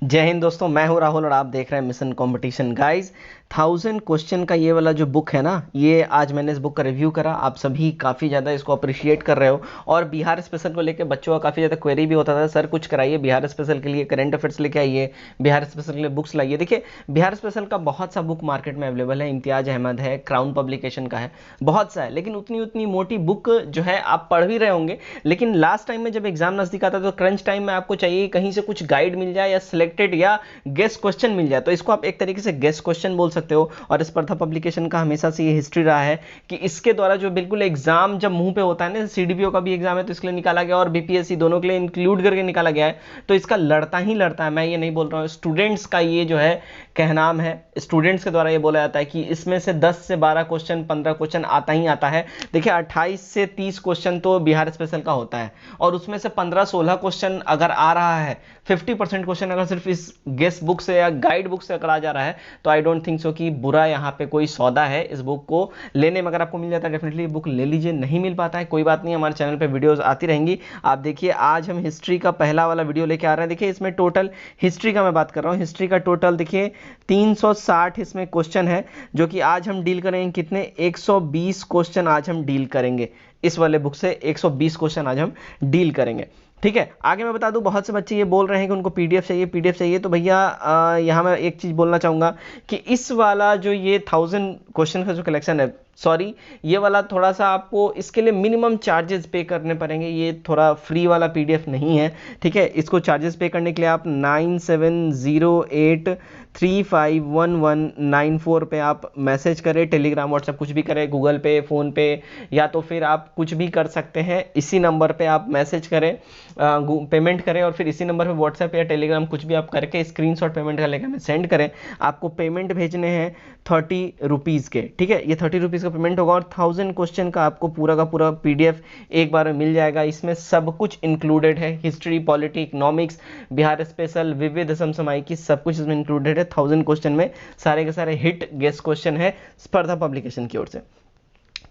जय हिंद दोस्तों, मैं हूं राहुल और आप देख रहे हैं मिशन कंपटीशन। गाइस 1000 क्वेश्चन का ये वाला जो बुक है ना, ये आज मैंने इस बुक का रिव्यू करा। आप सभी काफ़ी ज़्यादा इसको अप्रिशिएट कर रहे हो और बिहार स्पेशल को लेकर बच्चों का काफ़ी ज़्यादा क्वेरी भी होता था, सर कुछ कराइए बिहार स्पेशल के लिए, करंट अफेयर्स लेके आइए, बिहार स्पेशल के लिए बुक्स लाइए। देखिए बिहार स्पेशल का बहुत सा बुक मार्केट में अवेलेबल है, इम्तियाज अहमद है, क्राउन पब्लिकेशन का है, बहुत सा है, लेकिन उतनी उतनी मोटी बुक जो है आप पढ़ भी रहे होंगे, लेकिन लास्ट टाइम में जब एग्जाम नजदीक आता है तो क्रंच टाइम में आपको चाहिए कहीं से कुछ गाइड मिल जाए या सिलेक्टेड या गेस्ट क्वेश्चन मिल जाए। तो इसको आप एक तरीके से गेस्ट क्वेश्चन बोल सकते हो। और स्पर्धा पब्लिकेशन का हमेशा से ये हिस्ट्री रहा है कि इसके द्वारा जो बिल्कुल एग्जाम जब मुंह पे होता है ना, सीडीपीओ का भी एग्जाम है तो इसके लिए निकाला गया और बीपीएससी दोनों के लिए इंक्लूड करके निकाला गया है। तो इसका लड़ता ही लड़ता है, मैं ये नहीं बोल रहा हूँ, स्टूडेंट्स का ये जो है कहनाम है, स्टूडेंट्स के द्वारा ये बोला जाता है कि इसमें से 10 से 12 क्वेश्चन 15 क्वेश्चन आता ही आता है। देखिए 28 से 30 क्वेश्चन तो बिहार स्पेशल का होता है और उसमें से 15-16 क्वेश्चन अगर आ रहा है, 50% क्वेश्चन अगर सिर्फ इस गेस्ट बुक से या गाइड बुक से अगर आ जा रहा है, तो आई डोंट थिंक सो कि बुरा यहाँ पे कोई सौदा है इस बुक को लेने में। अगर आपको मिल जाता है डेफिनेटली बुक ले लीजिए, नहीं मिल पाता है कोई बात नहीं, हमारे चैनल पे वीडियोस आती रहेंगी। आप देखिए आज हम हिस्ट्री का पहला वाला वीडियो लेके आ रहे हैं। देखिए इसमें टोटल हिस्ट्री का मैं बात कर रहा हूँ, हिस्ट्री का टोटल देखिए 360 इसमें क्वेश्चन है, जो कि आज हम डील करेंगे कितने, 120 क्वेश्चन आज हम डील करेंगे इस वाले बुक से, 120 क्वेश्चन आज हम डील करेंगे। ठीक है, आगे मैं बता दूं, बहुत से बच्चे ये बोल रहे हैं कि उनको पीडीएफ चाहिए, पीडीएफ चाहिए। तो भैया यहाँ मैं एक चीज़ बोलना चाहूँगा कि इस वाला जो ये 1000 क्वेश्चन का जो कलेक्शन है, सॉरी ये वाला थोड़ा सा आपको इसके लिए मिनिमम चार्जेस पे करने पड़ेंगे, ये थोड़ा फ्री वाला पीडीएफ नहीं है। ठीक है, इसको चार्जेस पे करने के लिए आप 9708351194 पे आप मैसेज करें, टेलीग्राम व्हाट्सएप कुछ भी करें, गूगल पे, फ़ोन पे, या तो फिर आप कुछ भी कर सकते हैं, इसी नंबर पे आप मैसेज करें, पेमेंट करें और फिर इसी नंबर पे व्हाट्सएप या टेलीग्राम कुछ भी आप करके स्क्रीनशॉट पेमेंट का लेकर हमें सेंड करें। आपको पेमेंट भेजने हैं 30 रुपीज़ के। ठीक है, ये 30 रुपीज़ का पेमेंट होगा और 1000 क्वेश्चन का आपको पूरा का पूरा पीडीएफ एक बार में मिल जाएगा। इसमें सब कुछ इंक्लूडेड है, history, polity, economics, Bihar special, विविध समसामयिकी, सब कुछ इसमें इंक्लूडेड है। 1000 क्वेश्चन में सारे के सारे हिट गेस्ट क्वेश्चन है स्पर्धा पब्लिकेशन की ओर से।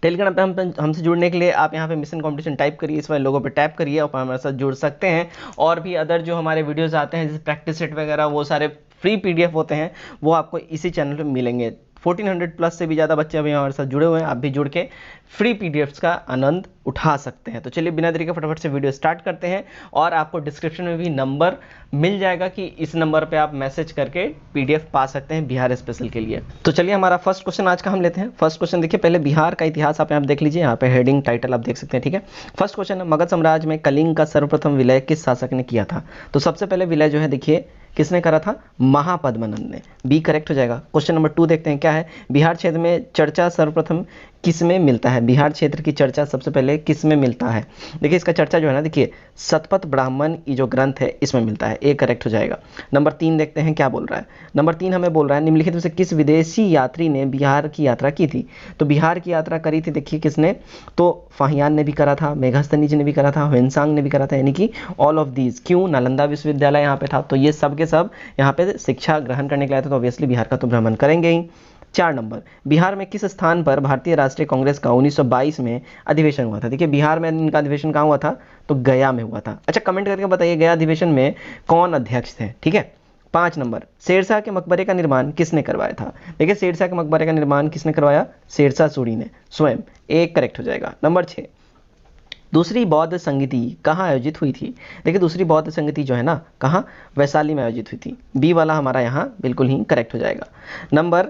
टेलीग्राम पे हमसे जुड़ने के लिए आप यहाँ पे मिशन कंपटीशन टाइप करिए, इस वाले लोगों पे टैप करिए और हमारे साथ जुड़ सकते हैं। और भी अदर जो हमारे वीडियोस आते हैं जैसे प्रैक्टिस सेट वगैरह, वो सारे फ्री पीडीएफ होते हैं, वो आपको इसी चैनल पे मिलेंगे। 1400 प्लस से भी ज़्यादा बच्चे अभी हमारे साथ जुड़े हुए हैं, आप भी जुड़ के फ्री पीडीएफ्स का आनंद उठा सकते हैं। तो चलिए बिना देरी के फटाफट से वीडियो स्टार्ट करते हैं और आपको डिस्क्रिप्शन में भी नंबर मिल जाएगा कि इस नंबर पे आप मैसेज करके पीडीएफ पा सकते हैं बिहार स्पेशल के लिए। तो चलिए हमारा फर्स्ट क्वेश्चन आज का हम लेते हैं। फर्स्ट क्वेश्चन देखिए, पहले बिहार का इतिहास आप यहाँ देख लीजिए, यहाँ पे हेडिंग टाइटल आप देख सकते हैं। ठीक है, फर्स्ट क्वेश्चन है, मगध साम्राज्य में कलिंग का सर्वप्रथम विलय किस शासक ने किया था? तो सबसे पहले विलय जो है देखिए किसने करा था, महापद्मनंद ने, बी करेक्ट हो जाएगा। क्वेश्चन नंबर 2 देखते हैं क्या है, बिहार क्षेत्र में चर्चा सर्वप्रथम किस में मिलता है? बिहार क्षेत्र की चर्चा सबसे पहले किस में मिलता है? देखिए इसका चर्चा जो है ना, देखिए शतपथ ब्राह्मण ये जो ग्रंथ है इसमें मिलता है, ए करेक्ट हो जाएगा। नंबर 3 देखते हैं क्या बोल रहा है। नंबर 3 हमें बोल रहा है, निम्नलिखित में से किस विदेशी यात्री ने बिहार की यात्रा की थी? तो बिहार की यात्रा करी थी देखिए किसने, तो फाहियान ने भी करा था, मेघस्तनी जी ने भी करा था, ह्वेनसांग ने भी करा था, यानी कि ऑल ऑफ दीज। क्यों? नालंदा विश्वविद्यालय यहाँ पे था, तो ये सब के सब यहाँ पे शिक्षा ग्रहण करने के लिए आए थे, तो ऑब्वियसली बिहार का तो भ्रमण करेंगे ही। 4 नंबर, बिहार में किस स्थान पर भारतीय राष्ट्रीय कांग्रेस का 1922 में अधिवेशन हुआ था? देखिए बिहार में इनका अधिवेशन कहाँ हुआ था, तो गया में हुआ था। अच्छा कमेंट करके बताइए गया अधिवेशन में कौन अध्यक्ष थे? ठीक है। 5 नंबर, शेरशाह के मकबरे का निर्माण किसने करवाया था? देखिए शेरशाह के मकबरे का निर्माण किसने करवाया? शेरशाह सूरी ने स्वयं, एक करेक्ट हो जाएगा। नंबर 6, दूसरी बौद्ध संगीति कहाँ आयोजित हुई थी? देखिए दूसरी बौद्ध संगीति जो है ना, कहाँ, वैशाली में आयोजित हुई थी, बी वाला हमारा यहाँ बिल्कुल ही करेक्ट हो जाएगा। नंबर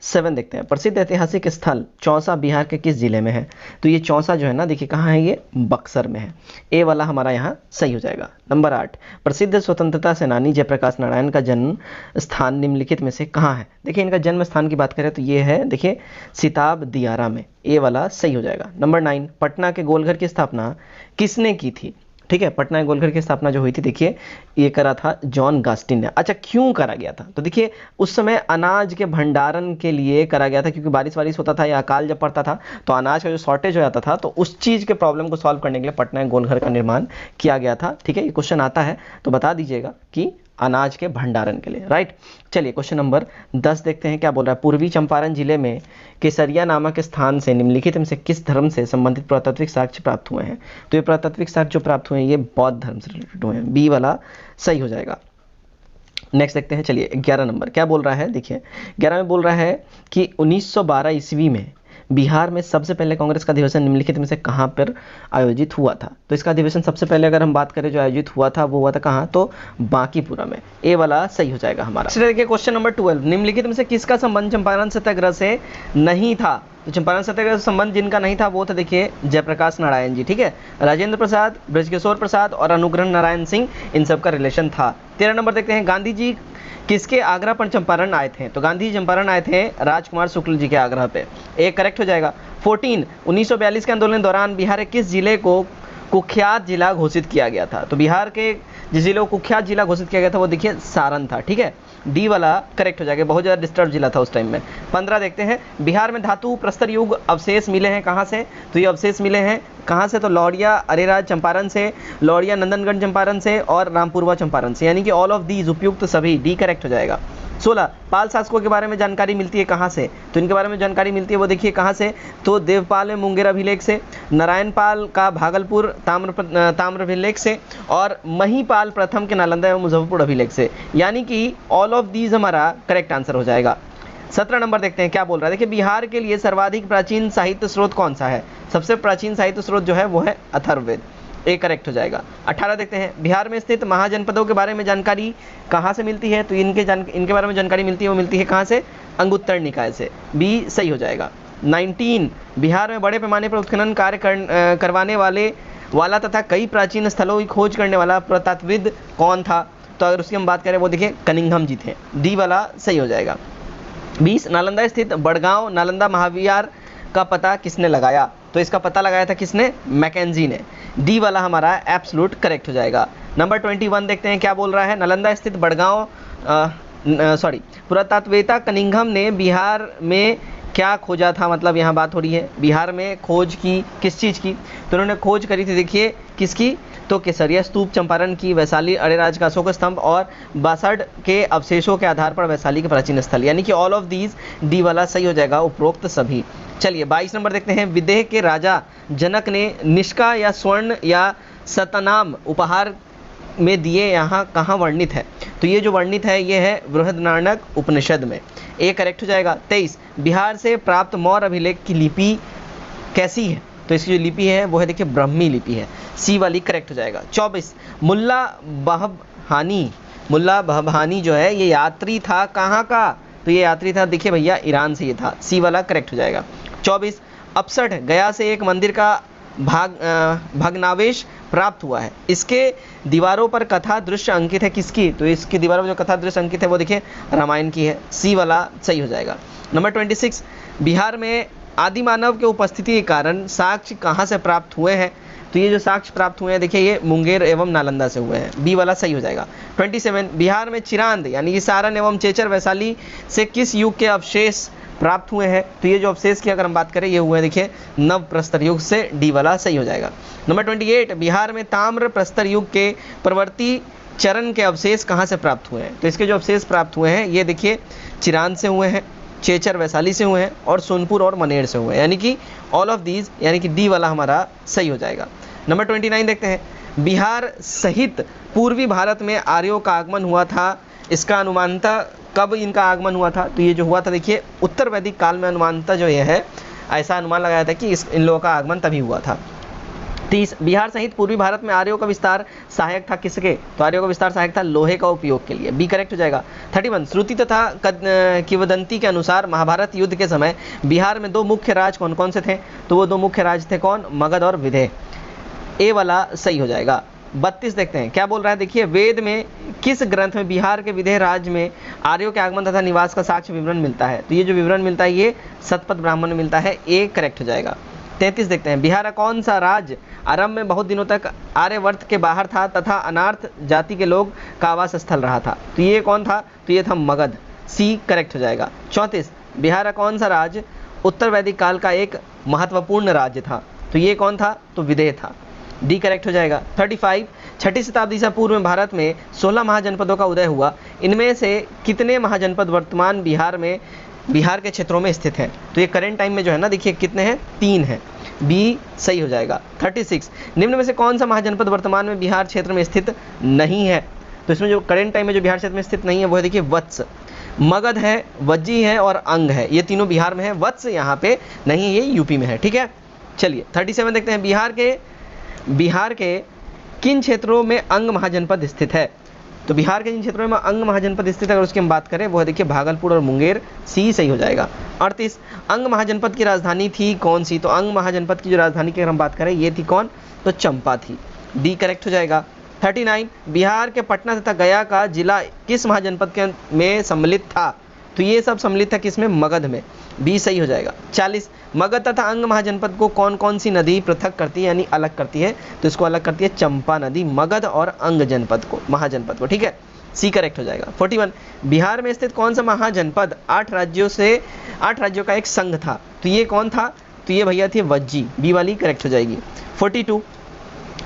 7 देखते हैं, प्रसिद्ध ऐतिहासिक स्थल चौसा बिहार के किस जिले में है? तो ये चौसा जो है ना, देखिए कहाँ है, ये बक्सर में है, ए वाला हमारा यहाँ सही हो जाएगा। नंबर 8, प्रसिद्ध स्वतंत्रता सेनानी जयप्रकाश नारायण का जन्म स्थान निम्नलिखित में से कहाँ है? देखिए इनका जन्म स्थान की बात करें तो ये है देखिए सिताब दियारा में, ए वाला सही हो जाएगा। नंबर 9, पटना के गोलघर की स्थापना किसने की थी? ठीक है, पटना गोलघर की स्थापना जो हुई थी देखिए ये करा था जॉन गास्टिन ने। अच्छा क्यों करा गया था? तो देखिए उस समय अनाज के भंडारण के लिए करा गया था, क्योंकि बारिश होता था या अकाल जब पड़ता था तो अनाज का जो शॉर्टेज हो जाता था, तो उस चीज़ के प्रॉब्लम को सॉल्व करने के लिए पटना गोलघर का निर्माण किया गया था। ठीक है, ये क्वेश्चन आता है तो बता दीजिएगा कि अनाज के भंडारण के लिए, राइट। चलिए क्वेश्चन नंबर 10 देखते हैं क्या बोल रहा है, पूर्वी चंपारण जिले में केसरिया नामक स्थान से निम्नलिखित में से किस धर्म से संबंधित पुरातात्विक साक्ष्य प्राप्त हुए हैं? तो ये पुरातात्विक साक्ष्य जो प्राप्त हुए हैं ये बौद्ध धर्म से रिलेटेड हुए हैं, बी वाला सही हो जाएगा। नेक्स्ट देखते हैं, चलिए 11 नंबर क्या बोल रहा है, देखिए 11 में बोल रहा है कि 1912 ईस्वी में बिहार में सबसे पहले कांग्रेस का अधिवेशन निम्नलिखित में से कहाँ पर आयोजित हुआ था। तो इसका अधिवेशन सबसे पहले अगर हम बात करें जो आयोजित हुआ था वो हुआ था कहाँ, तो बांकीपुरा में। ए वाला सही हो जाएगा हमारा। देखिए क्वेश्चन नंबर 12, निम्नलिखित में से किसका संबंध चंपारण सत्याग्रह से नहीं था। तो चंपारण सत्याग्रह से संबंध जिनका नहीं था वो था देखिए जयप्रकाश नारायण जी, ठीक है, राजेंद्र प्रसाद, ब्रजकिशोर प्रसाद और अनुग्रह नारायण सिंह, इन सब का रिलेशन था। 13 नंबर देखते हैं, गांधी जी किसके आग्रह पर चंपारण आए थे। तो गांधी जी चंपारण आए थे राजकुमार शुक्ल जी के आग्रह पे। एक करेक्ट हो जाएगा। 14, 1942 के आंदोलन के दौरान बिहार के किस जिले को कुख्यात जिला घोषित किया गया था। तो बिहार के जिस जिले को कुख्यात जिला घोषित किया गया था वो देखिए सारण था, ठीक है, डी वाला करेक्ट हो जाएगा, बहुत ज़्यादा डिस्टर्ब जिला था उस टाइम में। 15 देखते हैं, बिहार में धातु प्रस्तर युग अवशेष मिले हैं कहाँ से। तो ये अवशेष मिले हैं कहाँ से, तो लौरिया अरेराज चंपारण से, लौरिया नंदनगढ़ चंपारण से और रामपुरवा चंपारण से, यानी कि ऑल ऑफ दीज उपयुक्त सभी, डी करेक्ट हो जाएगा। 16, पाल शासकों के बारे में जानकारी मिलती है कहाँ से। तो इनके बारे में जानकारी मिलती है वो देखिए कहाँ से, तो देवपाल में मुंगेर अभिलेख से, नारायण पाल का भागलपुर ताम्र अभिलेख से और महीपाल प्रथम के नालंदा एवं मुजफ्फरपुर अभिलेख से, यानी कि ऑल ऑफ दीज हमारा करेक्ट आंसर हो जाएगा। 17 नंबर देखते हैं क्या बोल रहा है, देखिए बिहार के लिए सर्वाधिक प्राचीन साहित्य स्रोत कौन सा है। सबसे प्राचीन साहित्य स्रोत जो है वो है अथर्ववेद, ए करेक्ट हो जाएगा। 18 देखते हैं, बिहार में स्थित महाजनपदों के बारे में जानकारी कहाँ से मिलती है। तो इनके बारे में जानकारी मिलती है, वो मिलती है कहाँ से, अंगुत्तर निकाय से, बी सही हो जाएगा। 19, बिहार में बड़े पैमाने पर उत्खनन कार्य करवाने वाला तथा कई प्राचीन स्थलों की खोज करने वाला पुरातत्वविद कौन था। तो अगर उसकी हम बात करें वो देखिए कनिंघम जी थे, डी वाला सही हो जाएगा। 20, नालंदा स्थित बड़गांव नालंदा महाविहार का पता किसने लगाया। तो इसका पता लगाया था किसने, मैकेंजी ने, डी वाला हमारा एब्सोल्यूट करेक्ट हो जाएगा। नंबर 21 देखते हैं क्या बोल रहा है, नालंदा स्थित बड़गांव पुरातत्ववेत्ता कनिंघम ने बिहार में क्या खोजा था। मतलब यहाँ बात हो रही है बिहार में खोज की किस चीज़ की। तो उन्होंने खोज करी थी देखिए किसकी, तो केसरिया स्तूप चंपारण की, वैशाली अरेराज का अशोक स्तंभ और बासठ के अवशेषों के आधार पर वैशाली के प्राचीन स्थल, यानी कि ऑल ऑफ दीज, डी वाला सही हो जाएगा, उपरोक्त सभी। चलिए 22 नंबर देखते हैं, विदेह के राजा जनक ने निष्का या स्वर्ण या सतनाम उपहार में दिए, यहाँ कहाँ वर्णित है। तो ये जो वर्णित है ये है बृहदारण्यक उपनिषद में, ए करेक्ट हो जाएगा। 23, बिहार से प्राप्त मौर्य अभिलेख की लिपि कैसी है। तो इसकी जो लिपि है वो है देखिए ब्राह्मी लिपि है, सी वाली करेक्ट हो जाएगा। 24, मुल्ला बहबहानी जो है ये यात्री था कहाँ का। तो ये यात्री था देखिए भैया ईरान से ये था, सी वाला करेक्ट हो जाएगा। 24, 68, गया से एक मंदिर का भग्नावशेष प्राप्त हुआ है, इसके दीवारों पर कथा दृश्य अंकित है किसकी। तो इसकी दीवारों पर जो कथा दृश्य अंकित है वो देखिए रामायण की है, सी वाला सही हो जाएगा। नंबर 26, बिहार में आदि मानव के उपस्थिति के कारण साक्ष्य कहाँ से प्राप्त हुए हैं। तो ये जो साक्ष्य प्राप्त हुए हैं देखिए ये मुंगेर एवं नालंदा से हुए हैं, बी वाला सही हो जाएगा। 27, बिहार में चिरांद यानी कि सारण एवं चेचर वैशाली से किस युग के अवशेष प्राप्त हुए हैं। तो ये जो अवशेष की अगर हम बात करें ये हुए हैं देखिए नव प्रस्तर युग से, डी वाला सही हो जाएगा। नंबर 28, बिहार में ताम्र प्रस्तर युग के प्रवर्ती चरण के अवशेष कहाँ से प्राप्त हुए हैं। तो इसके जो अवशेष प्राप्त हुए हैं ये देखिए चिरांद से हुए हैं, चेचर वैशाली से हुए हैं और सोनपुर और मनेर से हुए हैं, यानी कि ऑल ऑफ दीज, यानी कि डी वाला हमारा सही हो जाएगा। नंबर 29 देखते हैं, बिहार सहित पूर्वी भारत में आर्यों का आगमन हुआ था, इसका अनुमानतः कब इनका आगमन हुआ था। तो ये जो हुआ था देखिए उत्तर वैदिक काल में, अनुमानतः जो ये है ऐसा अनुमान लगाया था कि इन लोगों का आगमन तभी हुआ था। 30, बिहार सहित पूर्वी भारत में आर्यों का विस्तार सहायक था किसके। तो आर्यों का विस्तार सहायक था लोहे का उपयोग के लिए, बी करेक्ट हो जाएगा। 31, श्रुति तथा किंवदंती के अनुसार महाभारत युद्ध के समय बिहार में दो मुख्य राज कौन कौन से थे। तो वो दो मुख्य राज थे कौन, मगध और विदेह, ए वाला सही हो जाएगा। 32 देखते हैं क्या बोल रहा है, देखिए वेद में किस ग्रंथ में बिहार के विदेह राज्य में आर्यों के आगमन तथा निवास का साक्ष्य विवरण मिलता है। तो ये जो विवरण मिलता है ये शतपथ ब्राह्मण में मिलता है, ए करेक्ट हो जाएगा। 33 देखते हैं, बिहार का कौन सा राज्य आरंभ में बहुत दिनों तक आर्यवर्त के बाहर था तथा अनार्थ जाति के लोग का आवास स्थल रहा था। तो ये कौन था, तो ये था मगध, सी करेक्ट हो जाएगा। 34, बिहार का कौन सा राज्य उत्तर वैदिक काल का एक महत्वपूर्ण राज्य था। तो ये कौन था, तो विदेह था, डी करेक्ट हो जाएगा। 35, छठी शताब्दी से पूर्व में भारत में 16 महाजनपदों का उदय हुआ, इनमें से कितने महाजनपद वर्तमान बिहार के क्षेत्रों में स्थित हैं। तो ये करेंट टाइम में जो है ना देखिए कितने हैं, 3 हैं, बी सही हो जाएगा। 36, निम्न में से कौन सा महाजनपद वर्तमान में बिहार क्षेत्र में स्थित नहीं है। तो इसमें जो करेंट टाइम में जो बिहार क्षेत्र में स्थित नहीं है वो है देखिए वत्स, मगध है, वज्जी है और अंग है, ये तीनों बिहार में है, वत्स यहाँ पे नहीं है, ये यूपी में है। ठीक है, चलिए 37 देखते हैं, बिहार के किन क्षेत्रों में अंग महाजनपद स्थित है? तो बिहार के जिन क्षेत्रों में अंग महाजनपद स्थित है अगर उसकी हम बात करें वो है देखिए भागलपुर और मुंगेर, सी सही हो जाएगा। 38 अंग महाजनपद की राजधानी थी कौन सी? तो अंग महाजनपद की जो राजधानी की अगर हम बात करें ये थी कौन? तो चंपा थी, डी करेक्ट हो जाएगा। 39 बिहार के पटना तथा गया का जिला किस महाजनपद के में सम्मिलित था? तो ये सब सम्मिलित था किसमें? मगध में, बी सही हो जाएगा। 40 मगध तथा अंग महाजनपद को कौन कौन सी नदी पृथक करती है यानी अलग करती है? तो इसको अलग करती है चंपा नदी, मगध और अंग जनपद को, महाजनपद को। ठीक है, सी करेक्ट हो जाएगा। 41 बिहार में स्थित कौन सा महाजनपद 8 राज्यों का एक संघ था? तो ये कौन था? तो ये भैया थे वज्जी, बी वाली करेक्ट हो जाएगी। 42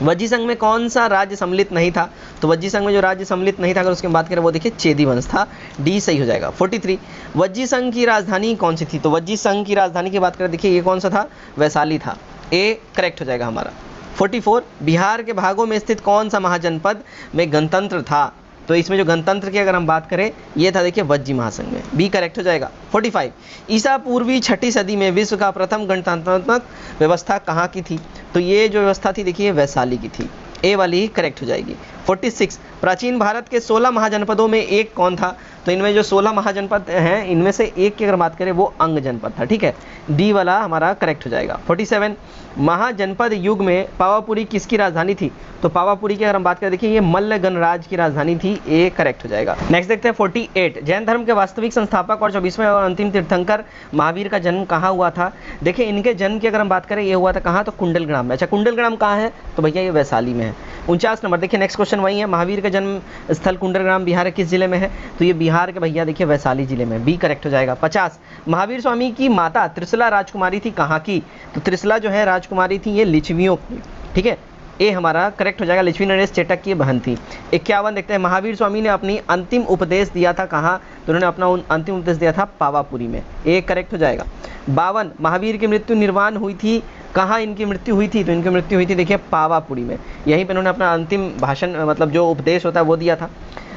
वज्जी संघ में कौन सा राज्य सम्मिलित नहीं था? तो वज्जी संघ में जो राज्य सम्मिलित नहीं था अगर उसकी बात करें वो देखिए चेदी वंश था, डी सही हो जाएगा। 43 वज्जी संघ की राजधानी कौन सी थी? तो वज्जी संघ की राजधानी की बात करें देखिए ये कौन सा था? वैशाली था, ए करेक्ट हो जाएगा हमारा। 44 बिहार के भागों में स्थित कौन सा महाजनपद में गणतंत्र था? तो इसमें जो गणतंत्र की अगर हम बात करें ये था देखिए वज्जी महासंघ में, बी करेक्ट हो जाएगा। 45 ईसा पूर्वी 6ठी सदी में विश्व का प्रथम गणतंत्रात्मक व्यवस्था कहाँ की थी? तो ये जो व्यवस्था थी देखिए वैशाली की थी, ए वाली ही करेक्ट हो जाएगी। 46 प्राचीन भारत के 16 महाजनपदों में एक कौन था? तो इनमें जो 16 महाजनपद हैं इनमें से एक की अगर बात करें वो अंग जनपद था। ठीक है, डी वाला हमारा करेक्ट हो जाएगा। 47 महाजनपद युग में पावापुरी किसकी राजधानी थी? तो पावापुरी की अगर हम बात करें देखिए ये मल्ल गणराज्य की राजधानी थी, ए करेक्ट हो जाएगा। नेक्स्ट देखते हैं 48 जैन धर्म के वास्तविक संस्थापक और 24वें और अंतिम तीर्थंकर महावीर का जन्म कहाँ हुआ था? देखिए इनके जन्म की अगर हम बात करें ये हुआ था कहाँ? तो कुंडलग्राम में। अच्छा कुंडलग्राम कहाँ है? तो भैया ये वैशाली में है। 49 नंबर देखिए नेक्स्ट क्वेश्चन वही है, महावीर का जन्म स्थल कुंडलग्राम बिहार के किस जिले में है? तो ये बिहार के भैया देखिए वैशाली जिले में, बी करेक्ट हो जाएगा। 50 महावीर स्वामी की माता त्रिशला राजकुमारी थी कहाँ की? तो त्रिशला जो है राजकुमारी थी ये लिच्छवियों की। ठीक है, ए हमारा करेक्ट हो जाएगा, लिच्छवी नरेश चेटक की बहन थी। 51 देखते हैं महावीर स्वामी ने अपनी अंतिम उपदेश दिया था कहाँ? तो उन्होंने अपना अंतिम उपदेश दिया था पावापुरी में, ए करेक्ट हो जाएगा। 52 महावीर की मृत्यु निर्वाण हुई थी कहाँ? इनकी मृत्यु हुई थी? तो इनकी मृत्यु हुई थी देखिए पावापुरी में, यहीं पर उन्होंने अपना अंतिम भाषण मतलब जो उपदेश होता है वो दिया था।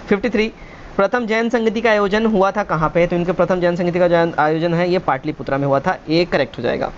53 प्रथम जैन संगति का आयोजन हुआ था कहाँ पे? तो इनके प्रथम जैन संगति का जो आयोजन है ये पाटलिपुत्रा में हुआ था, ए करेक्ट हो जाएगा।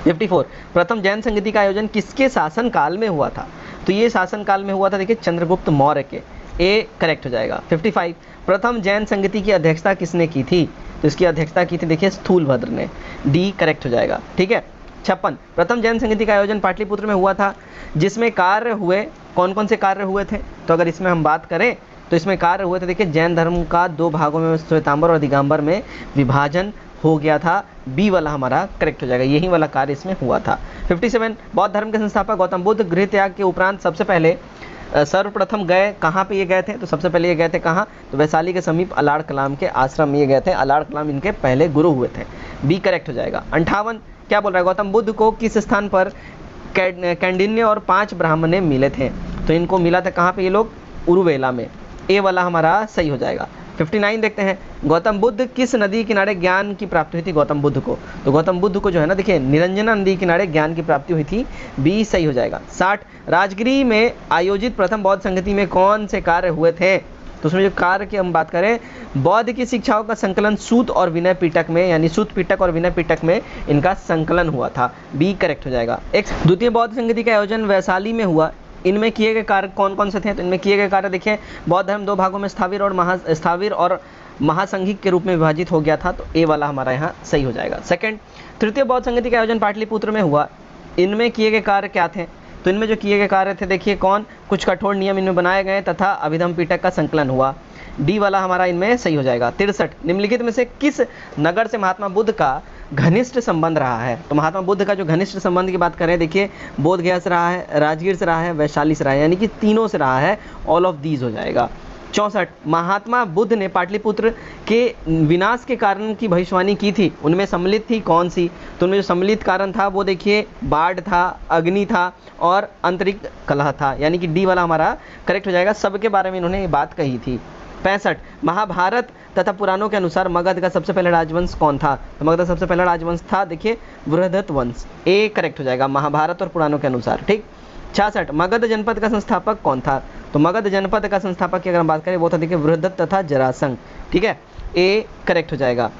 54 प्रथम जैन संगति का आयोजन किसके शासन काल में हुआ था? तो ये शासन काल में हुआ था देखिए चंद्रगुप्त मौर्य के, ए करेक्ट हो जाएगा। 55 प्रथम जैन संगति की अध्यक्षता किसने की थी? तो इसकी अध्यक्षता की थी देखिए स्थूलभद्र ने, डी करेक्ट हो जाएगा। ठीक है, 56 प्रथम जैन संगति का आयोजन पाटलिपुत्र में हुआ था जिसमें कार्य हुए, कौन कौन से कार्य हुए थे? तो अगर इसमें हम बात करें तो इसमें कार्य हुए थे देखिए जैन धर्म का 2 भागों में श्वेतांबर और दिगंबर में विभाजन हो गया था, बी वाला हमारा करेक्ट हो जाएगा, यही वाला कार्य इसमें हुआ था। 57 बौद्ध धर्म के संस्थापक गौतम बुद्ध गृह त्याग के उपरांत सबसे पहले सर्वप्रथम गए कहाँ पे? ये गए थे तो सबसे पहले ये गए थे कहाँ? तो वैशाली के समीप अलाड़ कलाम के आश्रम में ये गए थे, अलाड़ कलाम इनके पहले गुरु हुए थे, बी करेक्ट हो जाएगा। 58 क्या बोल रहा है? गौतम बुद्ध को किस स्थान पर कैंडिन्य और 5 ब्राह्मण मिले थे? तो इनको मिला था कहाँ पे ये लोग? उरुवेला में, ए वाला हमारा सही हो जाएगा। 59 देखते हैं गौतम बुद्ध किस नदी किनारे ज्ञान की प्राप्ति हुई थी गौतम बुद्ध को? तो गौतम बुद्ध को जो है ना देखिए निरंजना नदी किनारे ज्ञान की प्राप्ति हुई थी, बी सही हो जाएगा। 60 राजगिरी में आयोजित प्रथम बौद्ध संगति में कौन से कार्य हुए थे? तो उसमें जो कार्य की हम बात करें बौद्ध की शिक्षाओं का संकलन सूत और विनय पिटक में, यानी सूत पिटक और विनय पिटक में इनका संकलन हुआ था, बी करेक्ट हो जाएगा। एक द्वितीय बौद्ध संगति का आयोजन वैशाली में हुआ, इनमें किए गए कार्य कौन कौन से थे? तो इनमें किए गए कार्य देखिए बौद्ध धर्म 2 भागों में स्थाविर और महासंघिक के रूप में विभाजित हो गया था, तो ए वाला हमारा यहाँ सही हो जाएगा। सेकंड तृतीय बौद्ध संगति का आयोजन पाटलिपुत्र में हुआ, इनमें किए गए कार्य क्या थे? तो इनमें जो किए गए कार्य थे देखिए कौन? कुछ कठोर नियम इनमें बनाए गए तथा अभिधम पिटक का संकलन हुआ, डी वाला हमारा इनमें सही हो जाएगा। 63 निम्नलिखित में से किस नगर से महात्मा बुद्ध का घनिष्ठ संबंध रहा है? तो महात्मा बुद्ध का जो घनिष्ठ संबंध की बात करें देखिए बोध गया से रहा है, राजगीर से रहा है, वैशाली से रहा है, यानी कि तीनों से रहा है, ऑल ऑफ दीज हो जाएगा। 64 महात्मा बुद्ध ने पाटलिपुत्र के विनाश के कारण की भविष्यवाणी की थी, उनमें सम्मिलित थी कौन सी? तो उनमें जो सम्मिलित कारण था वो देखिए बाढ़ था, अग्नि था और आंतरिक कलह था, यानी कि डी वाला हमारा करेक्ट हो जाएगा, सबके बारे में इन्होंने ये बात कही थी। 65 महाभारत तथा पुराणों के अनुसार मगध का सबसे पहला राजवंश कौन था? तो मगध का सबसे पहला राजवंश था देखिए बृहदत्त वंश, ए करेक्ट हो जाएगा महाभारत और पुराणों के अनुसार। ठीक, 66 मगध जनपद का संस्थापक कौन था? तो मगध जनपद का संस्थापक की अगर हम बात करें वो था देखिए बृहदत्त तथा जरासंध, ठीक है, ए करेक्ट हो जाएगा।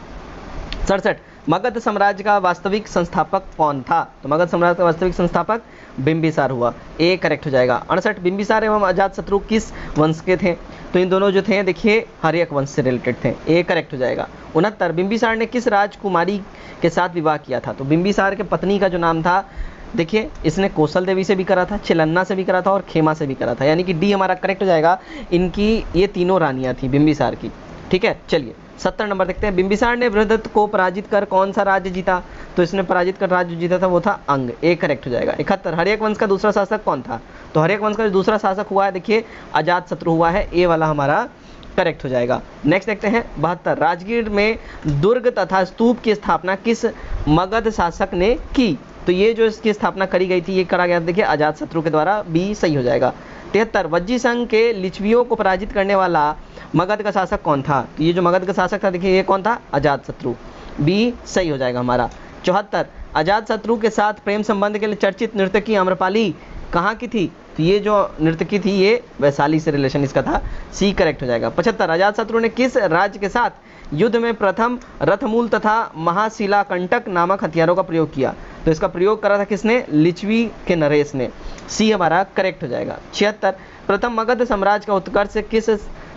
67 मगध साम्राज्य का वास्तविक संस्थापक कौन था? तो मगध साम्राज्य का वास्तविक संस्थापक बिंबिसार हुआ, ए करेक्ट हो जाएगा। 68 बिंबिसार एवं अजातशत्रु किस वंश के थे? तो इन दोनों जो थे देखिए हर्यक वंश से रिलेटेड थे, ए करेक्ट हो जाएगा। 69 बिंबिसार ने किस राजकुमारी के साथ विवाह किया था? तो बिंबिसार के पत्नी का जो नाम था देखिए इसने कौशल देवी से भी करा था, चिलन्ना से भी करा था और खेमा से भी करा था, यानी कि डी हमारा करेक्ट हो जाएगा। इनकी ये तीनों रानियां थी बिंबिसार की, ठीक है। चलिए 70 नंबर देखते हैं। बिंबिसार ने बृहदत्त को पराजित कर कौन सा राज्य जीता? तो इसने पराजित कर राज्य जीता था वो था अंग, ए करेक्ट हो जाएगा। 71 हर्यक वंश का दूसरा शासक कौन था? तो हर्यक वंश का जो दूसरा शासक हुआ है देखिए अजातशत्रु हुआ है, ए वाला हमारा करेक्ट हो जाएगा। नेक्स्ट देखते हैं 72 राजगीर में दुर्ग तथा स्तूप की स्थापना किस मगध शासक ने की? तो ये जो इसकी स्थापना करी गई थी ये करा गया देखिए अजातशत्रु के द्वारा, बी सही हो जाएगा। 73 वज्जी संघ के लिच्छवियों को पराजित करने वाला मगध का शासक कौन था? तो ये जो मगध का शासक था देखिए ये कौन था? अजातशत्रु, बी सही हो जाएगा हमारा। 74 अजातशत्रु के साथ प्रेम संबंध के लिए चर्चित नर्तकी आम्रपाली कहाँ की थी? तो ये जो नर्तकी थी ये वैशाली से रिलेशन इसका था, सी करेक्ट हो जाएगा। 75 अजातशत्रु ने किस राज्य के साथ युद्ध में प्रथम रथमूल तथा महाशिलाकंटक नामक हथियारों का प्रयोग किया? तो इसका प्रयोग करा था किसने? लिच्छवी के नरेश ने, सी हमारा करेक्ट हो जाएगा। 76 प्रथम मगध साम्राज्य का उत्कर्ष किस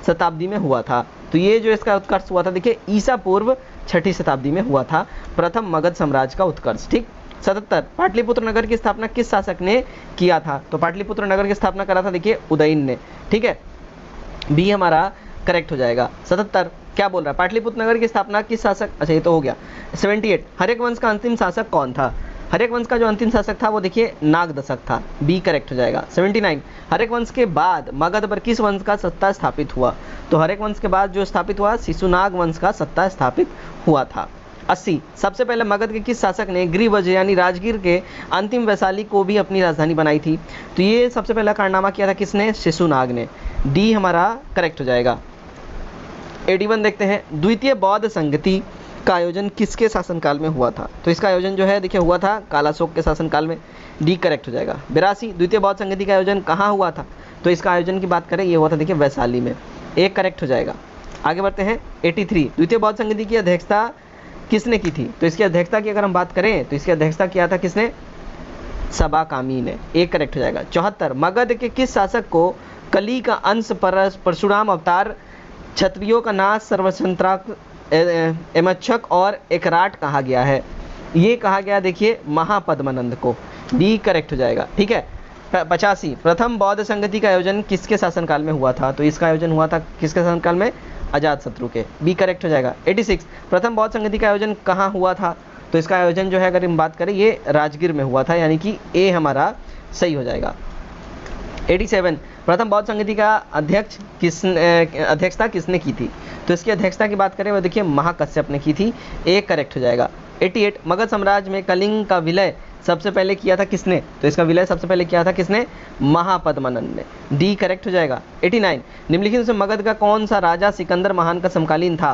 शताब्दी में हुआ था? तो ये जो इसका उत्कर्ष हुआ था देखिए ईसा पूर्व 6ठी शताब्दी में हुआ था प्रथम मगध साम्राज्य का उत्कर्ष, ठीक। 77 पाटलिपुत्र नगर की स्थापना किस शासक ने किया था? तो पाटलिपुत्र नगर की स्थापना करा था देखिए उदयन ने, ठीक है, बी हमारा करेक्ट हो जाएगा। 77 क्या बोल रहा है? पाटलिपुत्र नगर की स्थापना किस शासक, अच्छा ये तो हो गया। 78 हर्यक वंश का अंतिम शासक कौन था? हर्यक वंश का जो अंतिम शासक था वो देखिए नागदशक था, बी करेक्ट हो जाएगा। 79 हर्यक वंश के बाद मगध पर किस वंश का सत्ता स्थापित हुआ? तो हर्यक वंश के बाद जो स्थापित हुआ शिशुनाग वंश का सत्ता स्थापित हुआ था। 80 सबसे पहले मगध के किस शासक ने गृहवज यानी राजगीर के अंतिम वैशाली को भी अपनी राजधानी बनाई थी? तो ये सबसे पहला कारनामा किया था किसने? शिशुनाग ने, डी हमारा करेक्ट हो जाएगा। 81 देखते हैं द्वितीय बौद्ध संगति का आयोजन किसके शासनकाल में हुआ था? तो इसका आयोजन जो है देखिए हुआ था कालाशोक के शासनकाल में, डी करेक्ट हो जाएगा। 82 द्वितीय बौद्ध संगति का आयोजन कहाँ हुआ था? तो इसका आयोजन की बात करें ये हुआ था देखिए वैशाली में, एक करेक्ट हो जाएगा। आगे बढ़ते हैं 83 द्वितीय बौद्ध संगति की अध्यक्षता किसने की थी? तो इसकी अध्यक्षता की अगर हम बात करें तो इसकी अध्यक्षता किया था किसने? सबाकामी ने, एक करेक्ट हो जाएगा। 74 मगध के किस शासक को कली का अंश परशुराम अवतार क्षत्रियों का नाश सर्वसंत्राक एमच्छक और एकराट कहा गया है? ये कहा गया देखिए महापद्मानंद को, डी करेक्ट हो जाएगा, ठीक है। 85 प्रथम बौद्ध संगति का आयोजन किसके शासनकाल में हुआ था? तो इसका आयोजन हुआ था किसके शासनकाल में? अजातशत्रु के, बी करेक्ट हो जाएगा। 86 प्रथम बौद्ध संगति का आयोजन कहाँ हुआ था? तो इसका आयोजन जो है अगर हम बात करें ये राजगीर में हुआ था, यानी कि ए हमारा सही हो जाएगा। 87 प्रथम बौद्ध संगति का अध्यक्षता किसने की थी? तो इसकी अध्यक्षता की बात करें वो देखिए महाकश्यप ने की थी, एक करेक्ट हो जाएगा। 88 मगध साम्राज्य में कलिंग का विलय सबसे पहले किया था किसने? तो इसका विलय सबसे पहले किया था किसने? महापद्मानंद ने, डी करेक्ट हो जाएगा। 89 निम्नलिखित से मगध का कौन सा राजा सिकंदर महान का समकालीन था?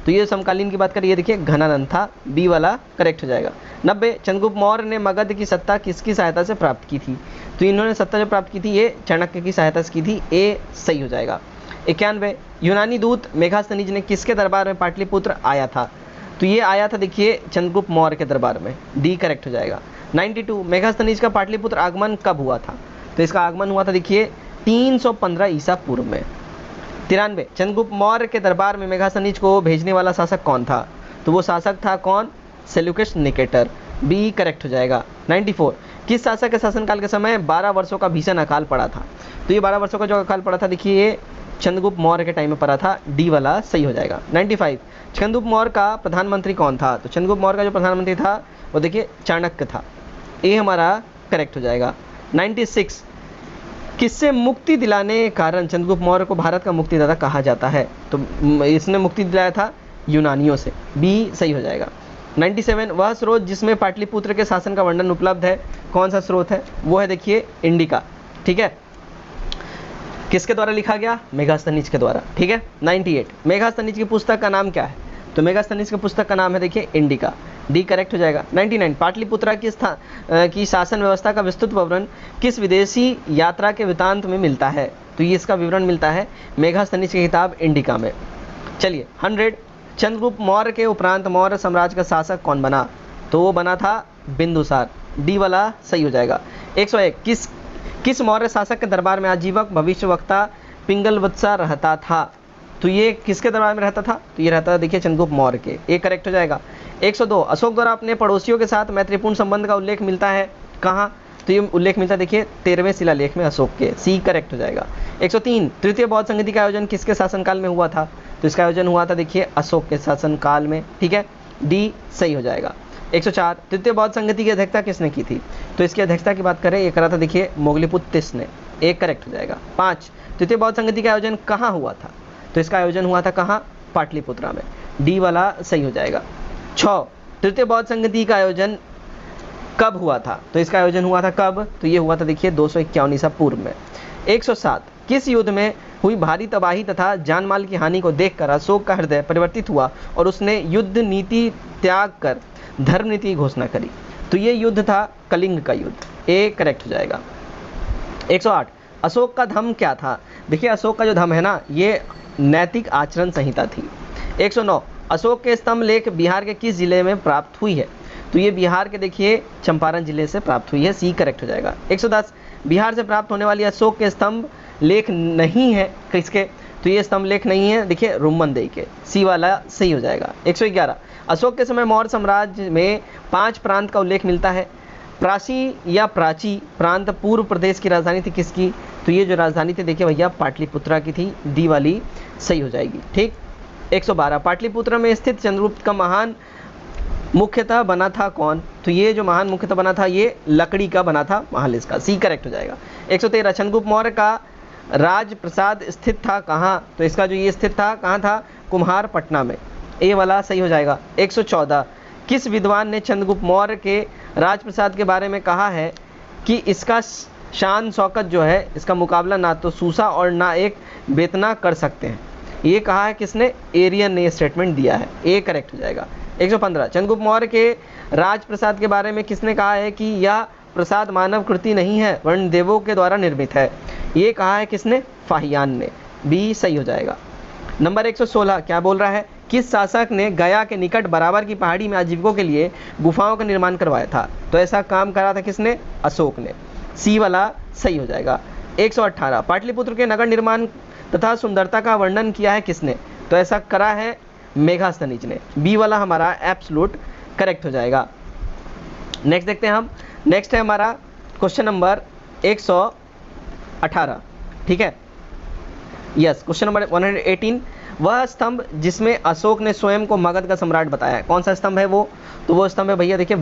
तो ये समकालीन की बात करें ये देखिए घनानंद था, बी वाला करेक्ट हो जाएगा। 90 चंद्रगुप्त मौर्य ने मगध की सत्ता किसकी सहायता से प्राप्त की थी? तो इन्होंने सत्ता जो प्राप्त की थी ये चाणक्य की सहायता से की थी, ए सही हो जाएगा। 91 यूनानी दूत मेघास्तनीज ने किसके दरबार में पाटलिपुत्र आया था? तो ये आया था देखिए चंद्रगुप्त मौर्य के दरबार में, डी करेक्ट हो जाएगा। 92 मेघास्तनीज का पाटलिपुत्र आगमन कब हुआ था? तो इसका आगमन हुआ था देखिए 315 ईसा पूर्व में। 93 चंद्रगुप्त मौर्य के दरबार में मेघास्तनीज को भेजने वाला शासक कौन था? तो वो शासक था कौन? सेल्यूकस निकेटर, बी करेक्ट हो जाएगा। 94 किस शासक के शासनकाल के समय 12 वर्षों का भीषण अकाल पड़ा था? तो ये 12 वर्षों का जो अकाल पड़ा था देखिए ये चंद्रगुप्त मौर्य के टाइम में पड़ा था, डी वाला सही हो जाएगा। 95 चंद्रगुप्त मौर्य का प्रधानमंत्री कौन था? तो चंद्रगुप्त मौर्य का जो प्रधानमंत्री था वो देखिए चाणक्य था, ए हमारा करेक्ट हो जाएगा। 96 किससे मुक्ति दिलाने के कारण चंद्रगुप्त मौर्य को भारत का मुक्तिदाता कहा जाता है? तो इसने मुक्ति दिलाया था यूनानियों से, बी सही हो जाएगा। 97 वह स्रोत जिसमें पाटलिपुत्र के शासन का वर्णन उपलब्ध है कौन सा स्रोत है? वो है देखिए इंडिका, ठीक है। किसके द्वारा लिखा गया? मेघास्तनीज के द्वारा, ठीक है। 98 मेघास्तनीज की पुस्तक का नाम क्या है? तो मेघास्तनीज की पुस्तक का नाम है देखिए इंडिका, डी करेक्ट हो जाएगा। 99 पाटलिपुत्रा की शासन व्यवस्था का विस्तृत विवरण किस विदेशी यात्रा के वृत्तांत में मिलता है? तो ये इसका विवरण मिलता है मेघास्तनीज की किताब इंडिका में। चलिए 100 चंद्रगुप्त मौर्य के उपरांत मौर्य साम्राज्य का शासक कौन बना? तो वो बना था बिंदुसार, डी वाला सही हो जाएगा। 101 किस मौर्य शासक के दरबार में आजीवक भविष्यवक्ता पिंगलवत्सा रहता था? तो ये किसके दरबार में रहता था? तो ये रहता था देखिए चंद्रगुप्त मौर्य के, ए करेक्ट हो जाएगा। 102 अशोक द्वारा अपने पड़ोसियों के साथ मैत्रीपूर्ण संबंध का उल्लेख मिलता है कहाँ? तो ये उल्लेख मिलता है देखिए 13वें शिलालेख में अशोक के, सी करेक्ट हो जाएगा। 103 तृतीय बौद्ध संधि का आयोजन किसके शासनकाल में हुआ था? तो इसका आयोजन हुआ था देखिए अशोक के शासनकाल में, ठीक है, डी सही हो जाएगा। 104 तृतीय बौद्ध संगति की अध्यक्षता किसने की थी? तो इसकी अध्यक्षता की बात करें, ये करा था देखिए मोगलीपुत्र तिस ने, एक करेक्ट हो जाएगा। 5 तृतीय बौद्ध संगति का आयोजन कहाँ हुआ था? तो इसका आयोजन हुआ था कहाँ? पाटलिपुत्रा में, डी वाला सही हो जाएगा। 6 तृतीय बौद्ध संगति का आयोजन कब हुआ था? तो इसका आयोजन हुआ था कब? तो ये हुआ था देखिए 251 ईसा पूर्व में। 107 किस युद्ध में हुई भारी तबाही तथा जानमाल की हानि को देखकर अशोक का हृदय परिवर्तित हुआ और उसने युद्ध नीति त्याग कर धर्म नीति की घोषणा करी? तो ये युद्ध था कलिंग का युद्ध, ए करेक्ट हो जाएगा। 108 अशोक का धर्म क्या था? देखिए अशोक का जो धर्म है ना, ये नैतिक आचरण संहिता थी। 109 अशोक के स्तंभ लेख बिहार के किस जिले में प्राप्त हुई है? तो ये बिहार के देखिए चंपारण जिले से प्राप्त हुई है, सी करेक्ट हो जाएगा। 110 बिहार से प्राप्त होने वाली अशोक के स्तंभ लेख नहीं है किसके? तो ये स्तंभ लेख नहीं है देखिए रुम्मनदेई के, सी वाला सही हो जाएगा। 111 अशोक के समय मौर्य साम्राज्य में 5 प्रांत का उल्लेख मिलता है। प्राची या प्राची प्रांत पूर्व प्रदेश की राजधानी थी किसकी? तो ये जो राजधानी थी देखिए भैया पाटलिपुत्रा की थी, डी वाली सही हो जाएगी, ठीक। 112 पाटलिपुत्र में स्थित चंद्रगुप्त का महान मुख्यतः बना था कौन? तो ये जो महान मुख्यतः बना था ये लकड़ी का बना था महल, इसका सी करेक्ट हो जाएगा। 113 चंद्रगुप्त मौर्य का राज प्रसाद स्थित था कहाँ? तो इसका जो ये स्थित था कहाँ था? कुम्हार पटना में, ए वाला सही हो जाएगा। 114 किस विद्वान ने चंद्रगुप्त मौर्य के राजप्रसाद के बारे में कहा है कि इसका शान शौकत जो है इसका मुकाबला ना तो सूसा और ना एक बेतना कर सकते हैं? ये कहा है किसने? एरियन ने स्टेटमेंट दिया है, ए करेक्ट हो जाएगा। 115 चंद्रगुप्त मौर्य के राजप्रसाद के बारे में किसने कहा है कि यह प्रसाद मानव कृति नहीं है वर्ण देवों के द्वारा निर्मित है? ये कहा है किसने? फाहियान ने, बी सही हो जाएगा। नंबर 116 क्या बोल रहा है? किस शासक ने गया के निकट बराबर की पहाड़ी में आजीविकों के लिए गुफाओं का निर्माण करवाया था? तो ऐसा काम करा था किसने? अशोक ने, सी वाला सही हो जाएगा। 118 पाटलिपुत्र के नगर निर्माण तथा सुंदरता का वर्णन किया है किसने? तो ऐसा करा है मेघास्तनीज ने, बी वाला हमारा एब्सोल्यूट करेक्ट हो जाएगा। नेक्स्ट देखते हैं हम, नेक्स्ट है हमारा क्वेश्चन नंबर 118, ठीक है, यस क्वेश्चन नंबर 118 वह स्तंभ जिसमें अशोक ने स्वयं को मगध का सम्राट बताया है, कौन सा स्तंभ है वो? तो वो स्तंभ है भैया देखिए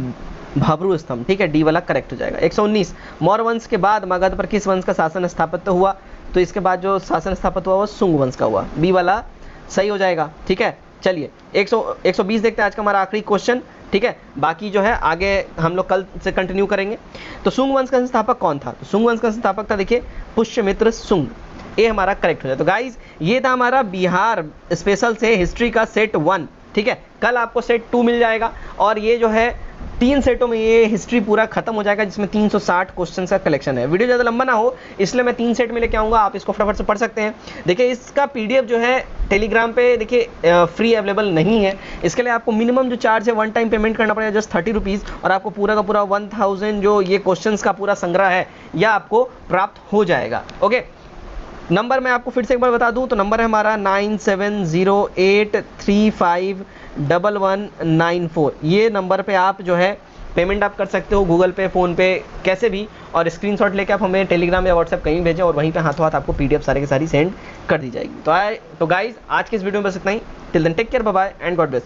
भब्रू स्तंभ, ठीक है, डी वाला करेक्ट हो जाएगा। 119 मौर्य वंश के बाद मगध पर किस वंश का शासन स्थापित हुआ? तो इसके बाद जो शासन स्थापित हुआ वो शुंग वंश का हुआ, बी वाला सही हो जाएगा, ठीक है। चलिए 120 देखते हैं, आज का हमारा आखिरी क्वेश्चन, ठीक है, बाकी जो है आगे हम लोग कल से कंटिन्यू करेंगे। तो शुंग वंश का संस्थापक कौन था? तो शुंग वंश का संस्थापक था देखिए पुष्यमित्र शुंग, ये हमारा करेक्ट हो जाए। तो गाइज ये था हमारा बिहार स्पेशल से हिस्ट्री का सेट 1, ठीक है, कल आपको सेट 2 मिल जाएगा और ये जो है 3 सेटों में ये हिस्ट्री पूरा खत्म हो जाएगा जिसमें 360 क्वेश्चन का कलेक्शन है। वीडियो ज़्यादा लंबा ना हो इसलिए मैं 3 सेट में लेके आऊँगा, आप इसको फटाफट से पढ़ सकते हैं। देखिए इसका PDF जो है टेलीग्राम पे देखिए फ्री अवेलेबल नहीं है, इसके लिए आपको मिनिमम जो चार्ज है 1 टाइम पेमेंट करना पड़ेगा जस्ट 30 रुपीज़ और आपको पूरा का पूरा 1000 जो ये क्वेश्चन का पूरा संग्रह है यह आपको प्राप्त हो जाएगा। ओके, नंबर मैं आपको फिर से एक बार बता दूं तो नंबर है हमारा 9708351194, ये नंबर पे आप जो है पेमेंट आप कर सकते हो गूगल पे, फ़ोन पे, कैसे भी, और स्क्रीनशॉट लेके आप हमें टेलीग्राम या व्हाट्सएप कहीं भेजें और वहीं पे हाथों हाथ आपको PDF सारे की सारी सेंड कर दी जाएगी। तो गाइज आज के इस वीडियो में बस इतना ही, till then take care, bye bye and God bless.